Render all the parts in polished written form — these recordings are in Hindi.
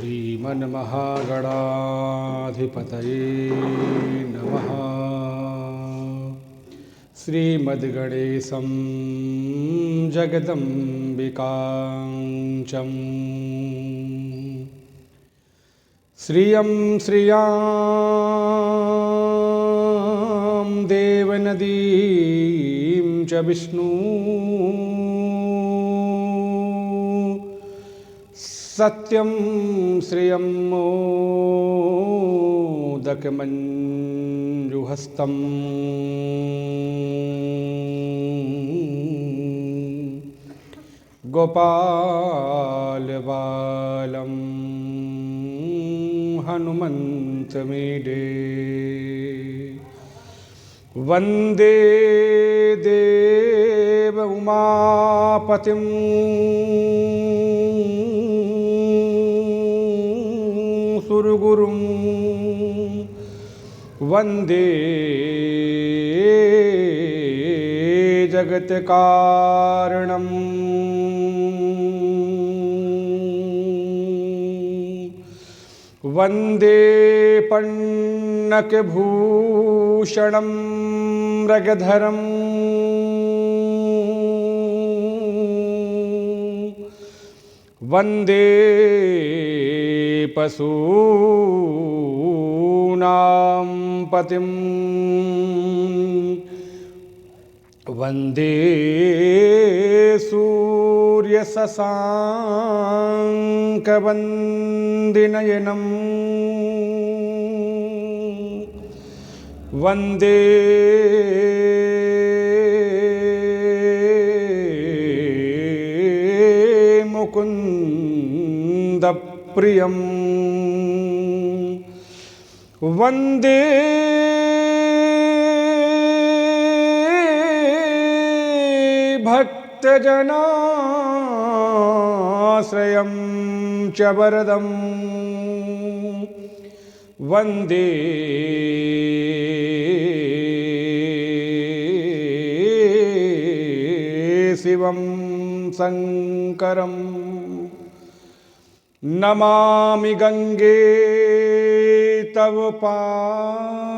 श्रीमन्महागणाधिपतये नमः। श्रीमद्गणेशं जगदम्बिकां श्रियं श्रियां देवनदीं च विष्णु सत्यं श्रियं मोदकमञ्जुहस्तं गोपालबालं हनुमन्तमीडे वन्दे देव उमापतिं सुरगुरुं वन्दे जगत्कारणं वन्दे पन्नकभूषणं मृगधरं वन्दे पशूनां पतिं वन्दे सूर्यशशाङ्कवन्दिनयनं वन्दे मुकुन्दप्रियं वन्दे भक्तजनाश्रयं च वरदं वन्दे शिवं शङ्करं नमामि गंगे तव पादपङ्कजं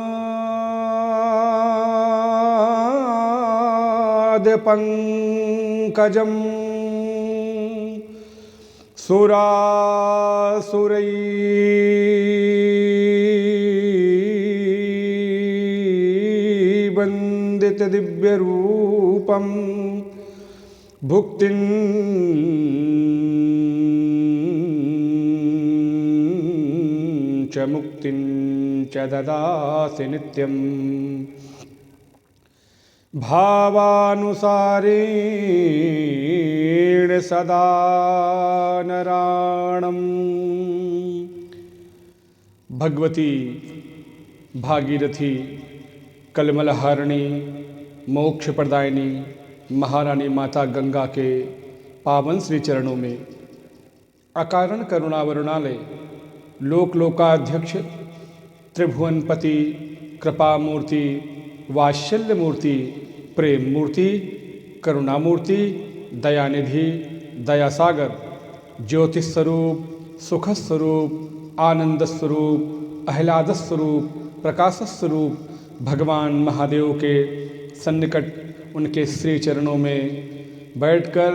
सुरासुरैर्वन्दितदिव्यरूपं भुक्तिं च मुक्तिं च ददासि नित्यं भावानुसारेण सदा नराणं। भगवती भागीरथी कलमलहारिणी मोक्ष प्रदायिनी महारानी माता गंगा के पावन श्री चरणों में अकारण करुणावरुणालय लोक लोकाध्यक्ष त्रिभुवनपति कृपा मूर्ति वात्सल्य मूर्ति प्रेम मूर्ति करुणामूर्ति दयानिधि दयासागर ज्योतिष स्वरूप सुख स्वरूप आनंद स्वरूप आह्लाद स्वरूप प्रकाश स्वरूप भगवान महादेव के सन्निकट उनके श्री चरणों में बैठकर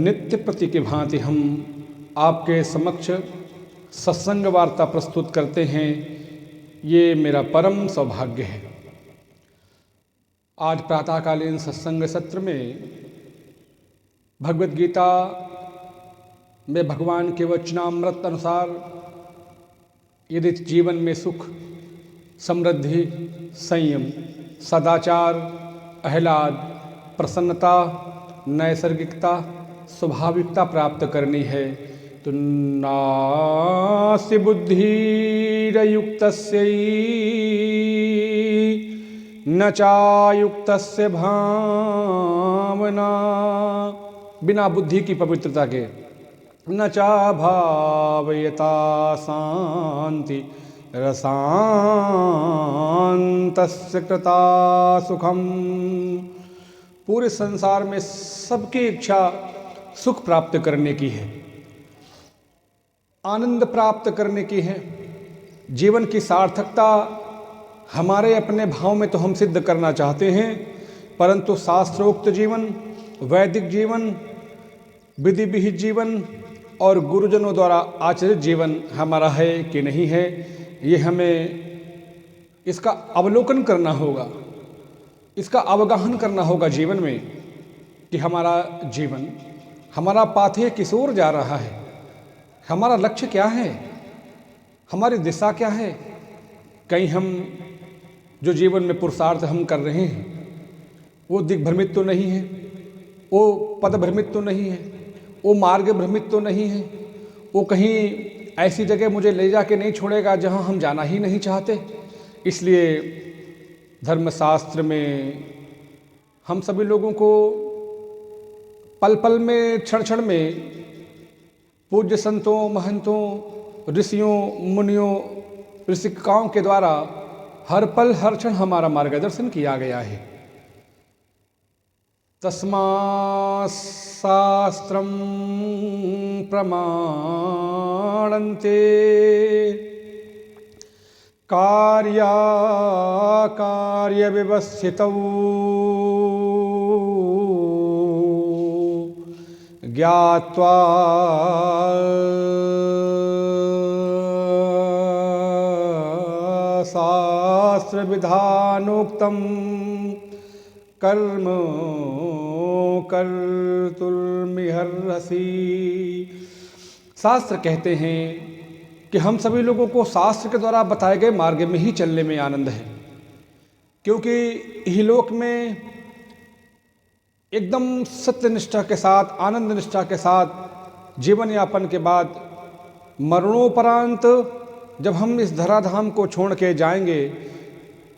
नित्य प्रति की भांति हम आपके समक्ष सत्संग वार्ता प्रस्तुत करते हैं। ये मेरा परम सौभाग्य है। आज प्रातःकालीन सत्संग सत्र में भगवद गीता में भगवान के वचनामृत अनुसार यदि जीवन में सुख समृद्धि संयम सदाचार आह्लाद प्रसन्नता नैसर्गिकता स्वाभाविकता प्राप्त करनी है तो नास्ति बुद्धिरयुक्तस्य न चायुक्तस्य भावना। बिना बुद्धि की पवित्रता के न चा भावयता शांति रसान्तस्य कृता सुखम। पूरे संसार में सबकी इच्छा सुख प्राप्त करने की है। आनंद प्राप्त करने की है। जीवन की सार्थकता हमारे अपने भाव में तो हम सिद्ध करना चाहते हैं, परंतु शास्त्रोक्त जीवन, वैदिक जीवन, विधि विहित जीवन और गुरुजनों द्वारा आचरित जीवन हमारा है कि नहीं है, ये हमें इसका अवलोकन करना होगा, इसका अवगाहन करना होगा जीवन में कि हमारा जीवन, हमारा पाथेय किस ओर जा रहा है, हमारा लक्ष्य क्या है, हमारी दिशा क्या है। कहीं हम जो जीवन में पुरुषार्थ हम कर रहे हैं वो दिग्भ्रमित तो नहीं है, वो पद भ्रमित तो नहीं है, वो मार्ग भ्रमित तो नहीं है, वो कहीं ऐसी जगह मुझे ले जाके नहीं छोड़ेगा जहां हम जाना ही नहीं चाहते। इसलिए धर्मशास्त्र में हम सभी लोगों को पल पल में, क्षण क्षण में पूज्य संतों, महंतों, ऋषियों, मुनियों, ऋषिकाओं के द्वारा हर पल हर क्षण हमारा मार्गदर्शन किया गया है। तस्मात् शास्त्रं प्रमाणन्ते कार्याकार्य व्यवस्थितौ ज्ञात्वा शास्त्र विधानोक्तं कर्म कर्तुर्मिहर्हसि। शास्त्र कहते हैं कि हम सभी लोगों को शास्त्र के द्वारा बताए गए मार्ग में ही चलने में आनंद है, क्योंकि इहलोक में एकदम सत्यनिष्ठा के साथ, आनंद निष्ठा के साथ जीवन यापन के बाद मरणोपरांत जब हम इस धराधाम को छोड़ के जाएंगे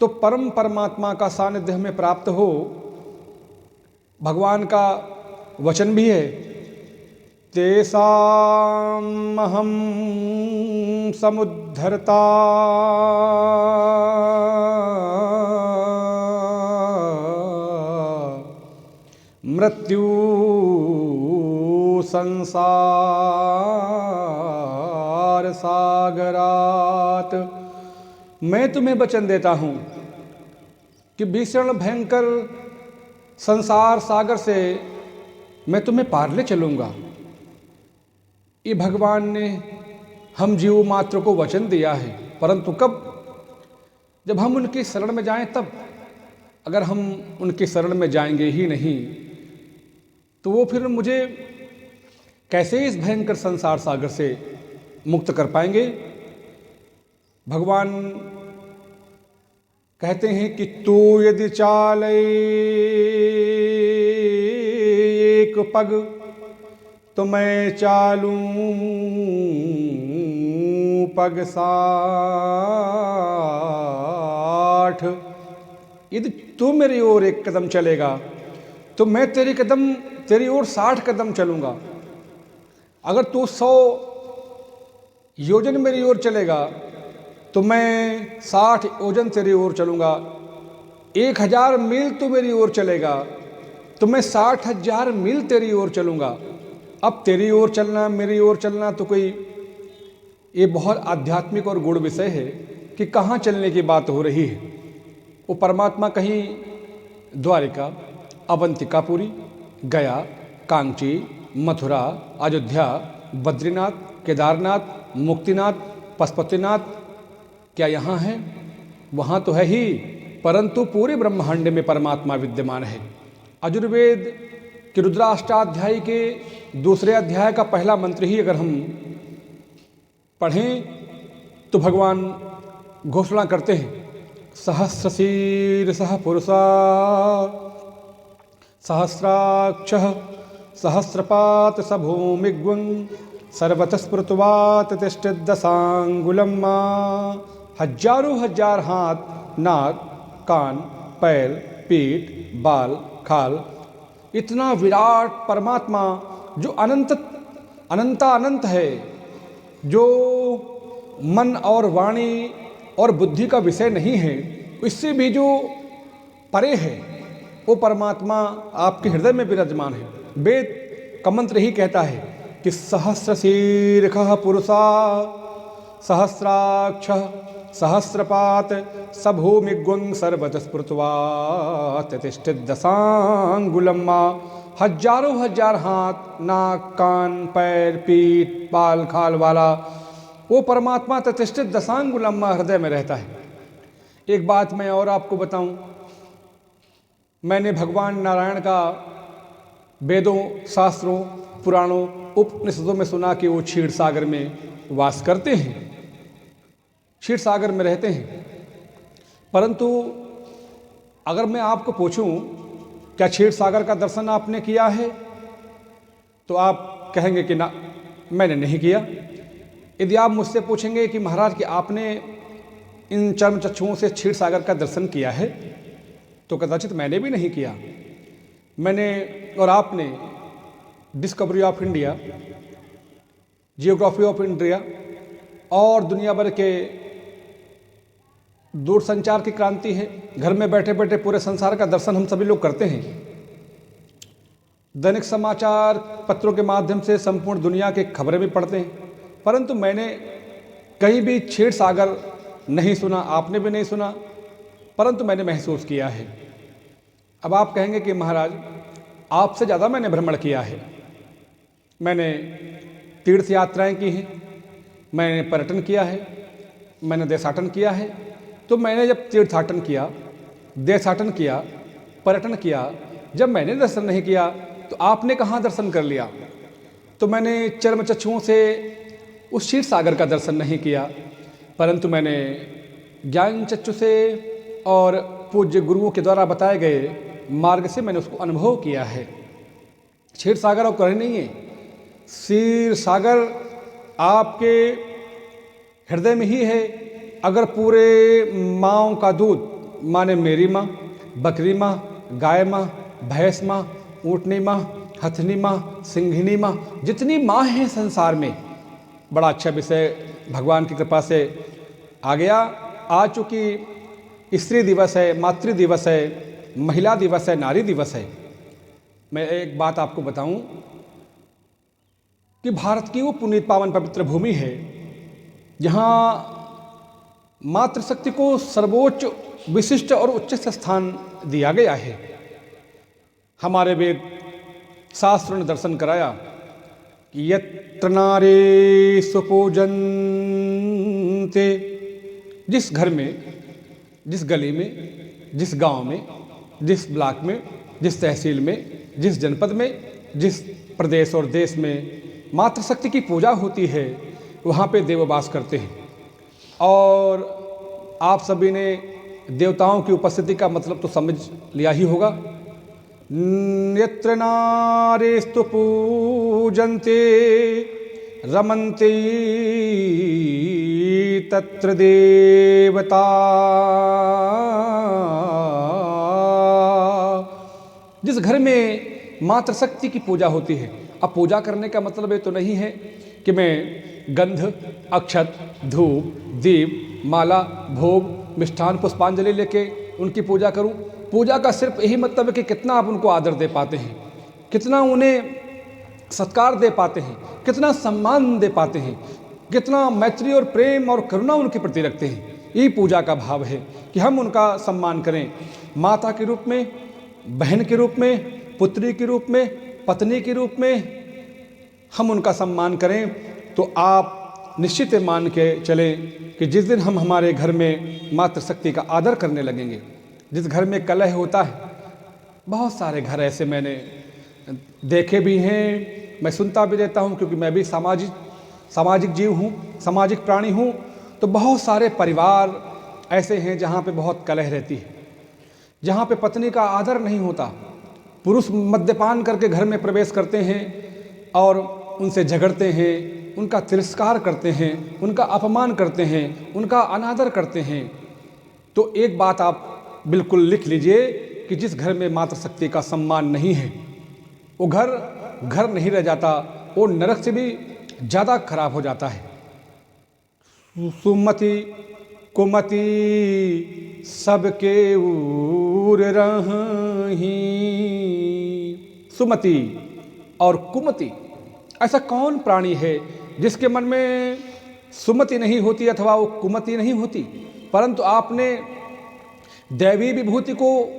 तो परम परमात्मा का सानिध्य हमें प्राप्त हो। भगवान का वचन भी है, तेषामहं समुद्धर्ता मृत्यु संसार सागरात। मैं तुम्हें वचन देता हूँ कि भीषण भयंकर संसार सागर से मैं तुम्हें पार ले चलूँगा। ये भगवान ने हम जीव मात्र को वचन दिया है, परंतु कब? जब हम उनकी शरण में जाएं तब। अगर हम उनकी शरण में जाएंगे ही नहीं तो वो फिर मुझे कैसे इस भयंकर संसार सागर से मुक्त कर पाएंगे। भगवान कहते हैं कि तू यदि चाले एक पग तो मैं चालूं पग 60। यदि तू मेरी ओर एक कदम चलेगा तो मैं तेरी ओर 60 कदम चलूंगा। अगर तू 100 योजन मेरी ओर चलेगा तो मैं 60 योजन तेरी ओर चलूंगा। 1000 मील तू मेरी ओर चलेगा तो मैं 60,000 मील तेरी ओर चलूंगा। अब तेरी ओर चलना, मेरी ओर चलना तो कोई ये बहुत आध्यात्मिक और गूढ़ विषय है कि कहाँ चलने की बात हो रही है। वो परमात्मा कहीं द्वारिका, अवंतिकापुरी, गया, कांची, मथुरा, अयोध्या, बद्रीनाथ, केदारनाथ, मुक्तिनाथ, पशुपतिनाथ क्या यहाँ है? वहाँ तो है ही, परंतु पूरे ब्रह्मांड में परमात्मा विद्यमान है। अजुर्वेद के रुद्राष्टाध्यायी के दूसरे अध्याय का पहला मंत्र ही अगर हम पढ़ें तो भगवान घोषणा करते हैं, सहस्रशीर्षः पुरुषा सहस्राक्षः सहस्रपात स भूमिग्वं सर्वतः स्मृत्वात् तिष्ठद्दशांगुलं मा। हजारों हजार हाथ, नाक, कान, पैर, पीठ, बाल, खाल, इतना विराट परमात्मा जो अनंत है, जो मन और वाणी और बुद्धि का विषय नहीं है, इससे भी जो परे है, वो परमात्मा आपके हृदय में विराजमान है। वेद का मंत्र ही कहता है कि सहस्रशीर्षः पुरुषा सहस्राक्षः सहस्रपात सभूमिगुं सर्वतः स्फुत्वा तिष्ठित दशांगुलम मां। हजारों हजार हाथ, नाक, कान, पैर, पीठ, बाल, खाल वाला वो परमात्मा प्रतिष्ठित दशांगुलम मां हृदय में रहता है। एक बात मैं और आपको बताऊं, मैंने भगवान नारायण का वेदों, शास्त्रों, पुराणों, उपनिषदों में सुना कि वो क्षीर सागर में वास करते हैं, क्षीर सागर में रहते हैं। परंतु अगर मैं आपको पूछूं क्या क्षीर सागर का दर्शन आपने किया है, तो आप कहेंगे कि ना, मैंने नहीं किया। यदि आप मुझसे पूछेंगे कि महाराज कि आपने इन चर्म चक्षुओं से क्षीर सागर का दर्शन किया है, तो कदाचित मैंने भी नहीं किया। मैंने और आपने discovery of India, geography of India और दुनिया भर के दूरसंचार की क्रांति है, घर में बैठे बैठे पूरे संसार का दर्शन हम सभी लोग करते हैं। दैनिक समाचार पत्रों के माध्यम से संपूर्ण दुनिया की खबरें भी पढ़ते हैं, परंतु मैंने कहीं भी क्षीर सागर नहीं सुना, आपने भी नहीं सुना, परंतु मैंने महसूस किया है। अब आप कहेंगे कि महाराज आपसे ज़्यादा मैंने भ्रमण किया है, मैंने तीर्थ यात्राएं की हैं, मैंने पर्यटन किया है, मैंने देशाटन किया है। तो मैंने जब तीर्थाटन किया, देशाटन किया, पर्यटन किया, जब मैंने दर्शन नहीं किया तो आपने कहाँ दर्शन कर लिया। तो मैंने चर्म चक्षुओं से उस क्षीर सागर का दर्शन नहीं किया, परंतु मैंने ज्ञान चक्षु से और पूज्य गुरुओं के द्वारा बताए गए मार्ग से मैंने उसको अनुभव किया है। क्षीर सागर और कहीं नहीं है, क्षीर सागर आपके हृदय में ही है। अगर पूरे माँओं का दूध, माने मेरी माँ, बकरी माँ, गाय माँ, भैंस माँ, ऊँटनी माँ, हथनी माँ, सिंघनी माँ, जितनी माँ हैं संसार में, बड़ा अच्छा विषय भगवान की कृपा से आ गया। आज चूँकि स्त्री दिवस है, मातृ दिवस है, महिला दिवस है, नारी दिवस है, मैं एक बात आपको बताऊं कि भारत की वो पुनीत पावन पवित्र भूमि है जहाँ मातृशक्ति को सर्वोच्च, विशिष्ट और उच्च स्थान दिया गया है। हमारे वेद शास्त्रों ने दर्शन कराया कि यत्र नारी सुपूजन्ते, जिस घर में, जिस गली में, जिस गांव में, जिस ब्लॉक में, जिस तहसील में, जिस जनपद में, जिस प्रदेश और देश में मातृशक्ति की पूजा होती है, वहाँ पे देव वास करते हैं। और आप सभी ने देवताओं की उपस्थिति का मतलब तो समझ लिया ही होगा। यत्र नारीस्तु पूजन्ते रमन्ते तत्र देवता। जिस घर में मातृशक्ति की पूजा होती है, अब पूजा करने का मतलब ये तो नहीं है कि मैं गंध, अक्षत, धूप, दीप, माला, भोग, मिष्ठान, पुष्पांजलि लेके उनकी पूजा करूं। पूजा का सिर्फ यही मतलब है कि कितना आप उनको आदर दे पाते हैं, कितना उन्हें सत्कार दे पाते हैं, कितना सम्मान दे पाते हैं, कितना मैत्री और प्रेम और करुणा उनके प्रति रखते हैं। यही पूजा का भाव है कि हम उनका सम्मान करें, माता के रूप में, बहन के रूप में, पुत्री के रूप में, पत्नी के रूप में हम उनका सम्मान करें। तो आप निश्चित मान के चलें कि जिस दिन हम हमारे घर में मातृशक्ति का आदर करने लगेंगे, जिस घर में कलह होता है, बहुत सारे घर ऐसे मैंने देखे भी हैं, मैं सुनता भी रहता हूं, क्योंकि मैं भी सामाजिक जीव हूं, सामाजिक प्राणी हूं। तो बहुत सारे परिवार ऐसे हैं जहां पे बहुत कलह रहती है, जहां पे पत्नी का आदर नहीं होता। पुरुष मद्यपान करके घर में प्रवेश करते हैं और उनसे झगड़ते हैं, उनका तिरस्कार करते हैं, उनका अपमान करते हैं, उनका अनादर करते हैं। तो एक बात आप बिल्कुल लिख लीजिए कि जिस घर में मातृशक्ति का सम्मान नहीं है, वो घर घर नहीं रह जाता, वो नरक से भी ज़्यादा खराब हो जाता है। सुमति कुमति सबके उर रही। सुमति और कुमति ऐसा कौन प्राणी है जिसके मन में सुमति नहीं होती अथवा वो कुमति नहीं होती, परंतु आपने दैवी विभूति को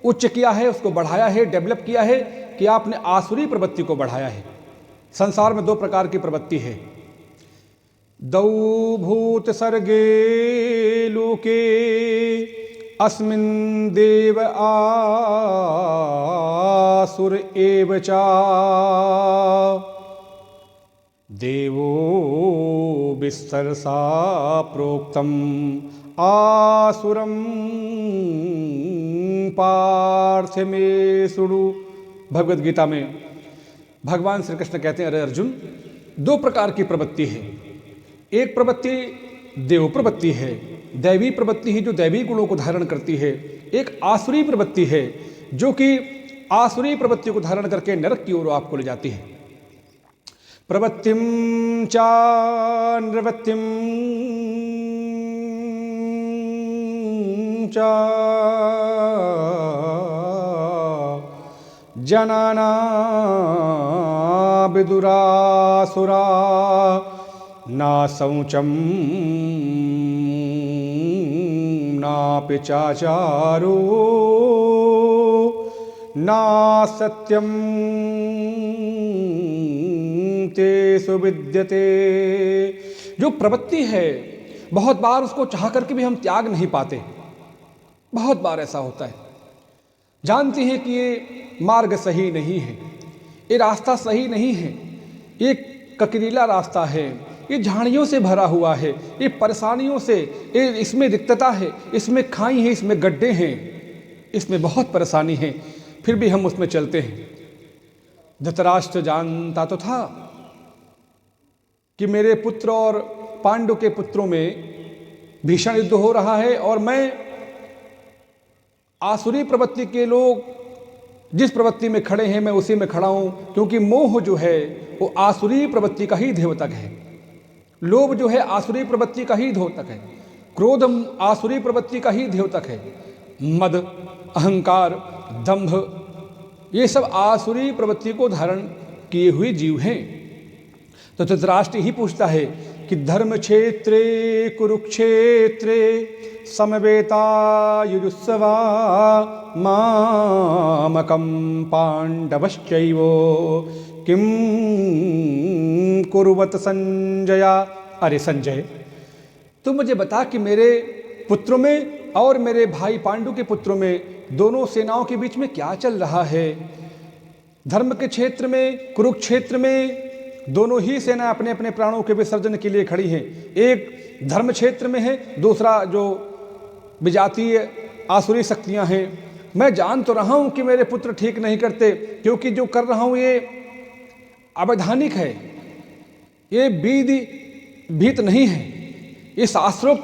उच्च किया है, उसको बढ़ाया है, डेवलप किया है कि आपने आसुरी प्रवृत्ति को बढ़ाया है। संसार में दो प्रकार की प्रवृत्ति है, दौ भूत सर्गे लोके अस्मिन् देव आसुर एव चा देवो विस्तरसा प्रोक्तम आसुरम पार्थ में सुडु। भगवद गीता में भगवान श्री कृष्ण कहते हैं, अरे अर्जुन, दो प्रकार की प्रवृत्ति है। एक प्रवृत्ति देव प्रवृत्ति है, दैवी प्रवृत्ति ही जो दैवी गुणों को धारण करती है। एक आसुरी प्रवृत्ति है जो कि आसुरी प्रवृत्ति को धारण करके नरक की ओर आपको ले जाती है। प्रवृत्तिम चा निवृत्तिम चा जनाना विदुरासुरा ना शौचम नापि चाचारो ना सत्यम तेषु विद्यते। जो प्रवृत्ति है बहुत बार उसको चाह करके भी हम त्याग नहीं पाते। बहुत बार ऐसा होता है, जानते हैं कि ये मार्ग सही नहीं है, ये रास्ता सही नहीं है, ये ककरीला रास्ता है, ये झाड़ियों से भरा हुआ है, ये परेशानियों से, ये इसमें रिक्तता है, इसमें खाई है, इसमें गड्ढे हैं, इसमें बहुत परेशानी है, फिर भी हम उसमें चलते हैं। धृतराष्ट्र जानता तो था कि मेरे पुत्र और पांडु के पुत्रों में भीषण युद्ध हो रहा है और मैं आसुरी प्रवृत्ति के लोग जिस प्रवृत्ति में खड़े हैं मैं उसी में खड़ा हूं, क्योंकि मोह जो है वो आसुरी प्रवृत्ति का ही द्योतक है, लोभ जो है आसुरी प्रवृत्ति का ही द्योतक है, क्रोध आसुरी प्रवृत्ति का ही द्योतक है, मद, अहंकार, दंभ, ये सब आसुरी प्रवृत्ति को धारण किए हुए जीव हैं। तो धृतराष्ट्र ही पूछता है कि धर्म क्षेत्रे कुरुक्षेत्रे समवेतायुजुस्सवा मामकं पांडवश्चैव किं कुर्वत संजया। अरे संजय, तू मुझे बता कि मेरे पुत्रों में और मेरे भाई पांडु के पुत्रों में दोनों सेनाओं के बीच में क्या चल रहा है। धर्म के क्षेत्र में कुरुक्षेत्र में दोनों ही सेना अपने अपने प्राणों के विसर्जन के लिए खड़ी हैं। एक धर्म क्षेत्र में है, दूसरा जो विजातीय आसुरी शक्तियां हैं। मैं जान तो रहा हूं कि मेरे पुत्र ठीक नहीं करते, क्योंकि जो कर रहा हूं ये अवैधानिक है, ये विधि भीत नहीं है, ये शास्त्रोक्त